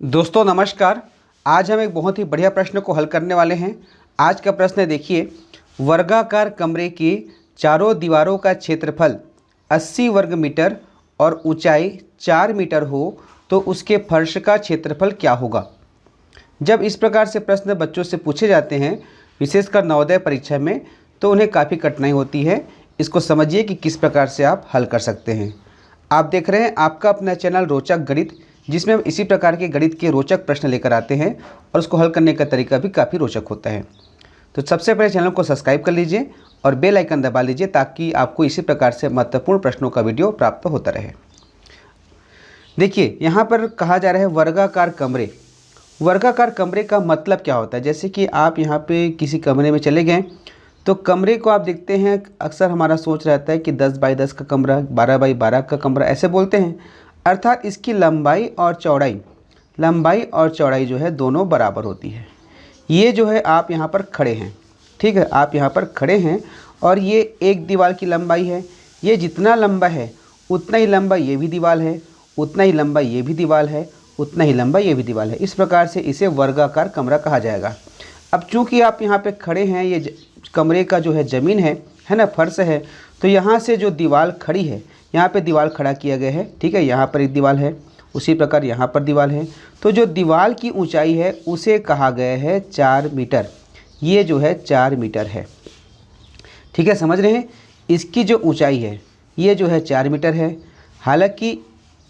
दोस्तों नमस्कार। आज हम एक बहुत ही बढ़िया प्रश्न को हल करने वाले हैं। आज का प्रश्न देखिए, वर्गाकार कमरे की चारों दीवारों का क्षेत्रफल 80 वर्ग मीटर और ऊंचाई 4 मीटर हो तो उसके फर्श का क्षेत्रफल क्या होगा। जब इस प्रकार से प्रश्न बच्चों से पूछे जाते हैं, विशेषकर नवोदय परीक्षा में, तो उन्हें काफ़ी कठिनाई होती है। इसको समझिए कि किस प्रकार से आप हल कर सकते हैं। आप देख रहे हैं आपका अपना चैनल रोचक गणित, जिसमें हम इसी प्रकार के गणित के रोचक प्रश्न लेकर आते हैं और उसको हल करने का तरीका भी काफ़ी रोचक होता है। तो सबसे पहले चैनल को सब्सक्राइब कर लीजिए और बेल आइकन दबा लीजिए ताकि आपको इसी प्रकार से महत्वपूर्ण प्रश्नों का वीडियो प्राप्त होता रहे। देखिए यहाँ पर कहा जा रहा है वर्गाकार कमरे। वर्गाकार कमरे का मतलब क्या होता है? जैसे कि आप यहाँ पे किसी कमरे में चले गए तो कमरे को आप देखते हैं, अक्सर हमारा सोच रहता है कि 10 बाई 10 का कमरा, 12 बाई 12 का कमरा, ऐसे बोलते हैं। अर्थात इसकी लंबाई और चौड़ाई जो है दोनों बराबर होती है। ये जो है आप यहाँ पर खड़े हैं, ठीक है, आप यहाँ पर खड़े हैं और ये एक दीवार की लंबाई है। ये जितना लंबा है उतना ही लंबा ये भी दीवार है, उतना ही लंबा ये भी दीवार है, उतना ही लंबा ये भी दीवार है। इस प्रकार से इसे वर्गाकार कमरा कहा जाएगा। अब चूंकि आप यहाँ पे खड़े हैं, ये कमरे का जो है ज़मीन है ना, फर्श है, तो यहाँ से जो दीवार खड़ी है, यहाँ पे दीवार खड़ा किया गया है, ठीक है। यहाँ पर एक दीवार है, उसी प्रकार यहाँ पर दीवार है। तो जो दीवार की ऊंचाई है उसे कहा गया है 4 मीटर। ये जो है 4 मीटर है, ठीक है, समझ रहे हैं। इसकी जो ऊंचाई है ये जो है 4 मीटर है। हालांकि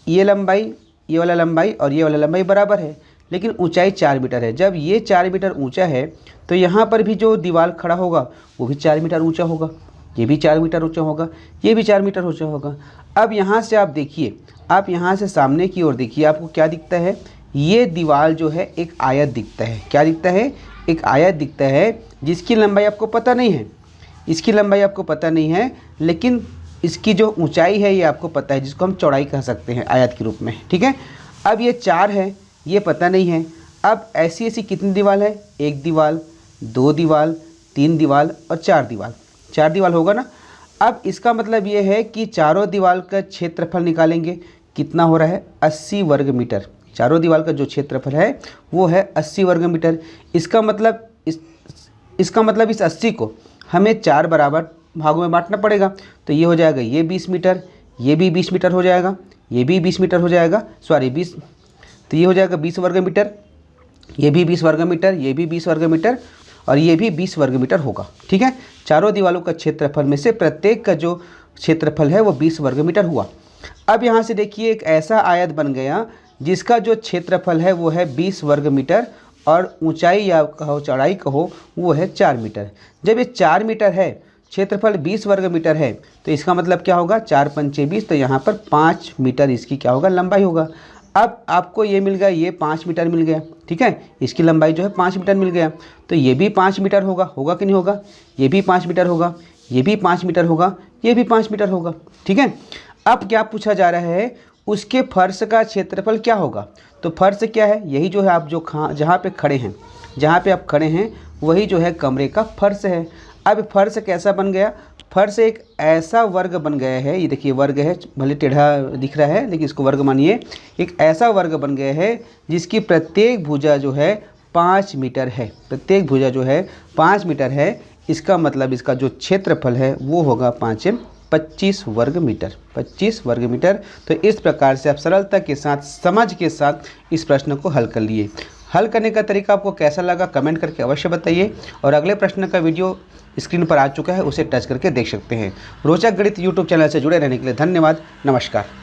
ये लंबाई, ये वाला लंबाई और ये वाला लंबाई बराबर है, लेकिन ऊंचाई 4 मीटर है। जब ये 4 मीटर ऊंचा है तो यहाँ पर भी जो दीवार खड़ा होगा वो भी 4 मीटर ऊंचा होगा, ये भी 4 मीटर ऊंचा होगा, ये भी 4 मीटर ऊंचा होगा। अब यहाँ से आप देखिए, आप यहाँ से सामने की ओर देखिए, आपको क्या दिखता है? ये दीवार जो है एक आयत दिखता है। क्या दिखता है? एक आयत दिखता है, जिसकी लंबाई आपको पता नहीं है, इसकी लंबाई आपको पता नहीं है, लेकिन इसकी जो ऊंचाई है ये आपको पता है, जिसको हम चौड़ाई कह सकते हैं आयत के रूप में, ठीक है। अब ये 4 है, ये पता नहीं है। अब ऐसी कितनी दीवार है? एक दीवार, 2 दीवार, 3 दीवार और 4 दीवार। 4 दीवार होगा ना। अब इसका मतलब ये है कि चारों दीवार का क्षेत्रफल निकालेंगे। कितना हो रहा है? 80 वर्ग मीटर। चारों दीवार का जो क्षेत्रफल है वो है 80 वर्ग मीटर। इसका मतलब इस 80 को हमें 4 बराबर भागों में बांटना पड़ेगा। तो ये हो जाएगा, ये 20 मीटर, ये भी 20 मीटर हो जाएगा, ये भी 20 मीटर हो जाएगा, सॉरी 20, तो ये हो जाएगा 20 वर्ग मीटर, ये भी 20 वर्ग मीटर, ये भी 20 वर्ग मीटर और ये भी 20 वर्ग मीटर होगा, ठीक है। चारों दीवारों का क्षेत्रफल में से प्रत्येक का जो क्षेत्रफल है वो 20 वर्ग मीटर हुआ। अब यहाँ से देखिए एक ऐसा आयत बन गया जिसका जो क्षेत्रफल है वो है 20 वर्ग मीटर और ऊंचाई या कहो चौड़ाई कहो वो है 4 मीटर। जब ये 4 मीटर है, क्षेत्रफल 20 वर्ग मीटर है, तो इसका मतलब क्या होगा? 4 पंचे 20, तो यहाँ पर 5 मीटर इसकी क्या होगा? लंबाई होगा। अब आपको ये मिल गया, ये 5 मीटर मिल गया, ठीक है, इसकी लंबाई जो है 5 मीटर मिल गया। तो ये भी 5 मीटर होगा कि नहीं होगा? ये भी 5 मीटर होगा, ये भी 5 मीटर होगा, ये भी 5 मीटर होगा, ठीक है। अब क्या पूछा जा रहा है? उसके फर्श का क्षेत्रफल क्या होगा? तो फर्श क्या है? यही जो है आप जो जहाँ पे खड़े हैं, जहाँ पे आप खड़े हैं वही जो है कमरे का फर्श है। अब फर्श कैसा बन गया? फर्श एक ऐसा वर्ग बन गया है, ये देखिए वर्ग है, भले टेढ़ा दिख रहा है लेकिन इसको वर्ग मानिए। एक ऐसा वर्ग बन गया है जिसकी प्रत्येक भुजा जो है 5 मीटर है, प्रत्येक भुजा जो है 5 मीटर है। इसका मतलब इसका जो क्षेत्रफल है वो होगा 25 वर्ग मीटर, 25 वर्ग मीटर। तो इस प्रकार से आप सरलता के साथ, समझ के साथ इस प्रश्न को हल कर लिए। हल करने का तरीका आपको कैसा लगा कमेंट करके अवश्य बताइए और अगले प्रश्न का वीडियो स्क्रीन पर आ चुका है, उसे टच करके देख सकते हैं। रोचक गणित यूट्यूब चैनल से जुड़े रहने के लिए धन्यवाद। नमस्कार।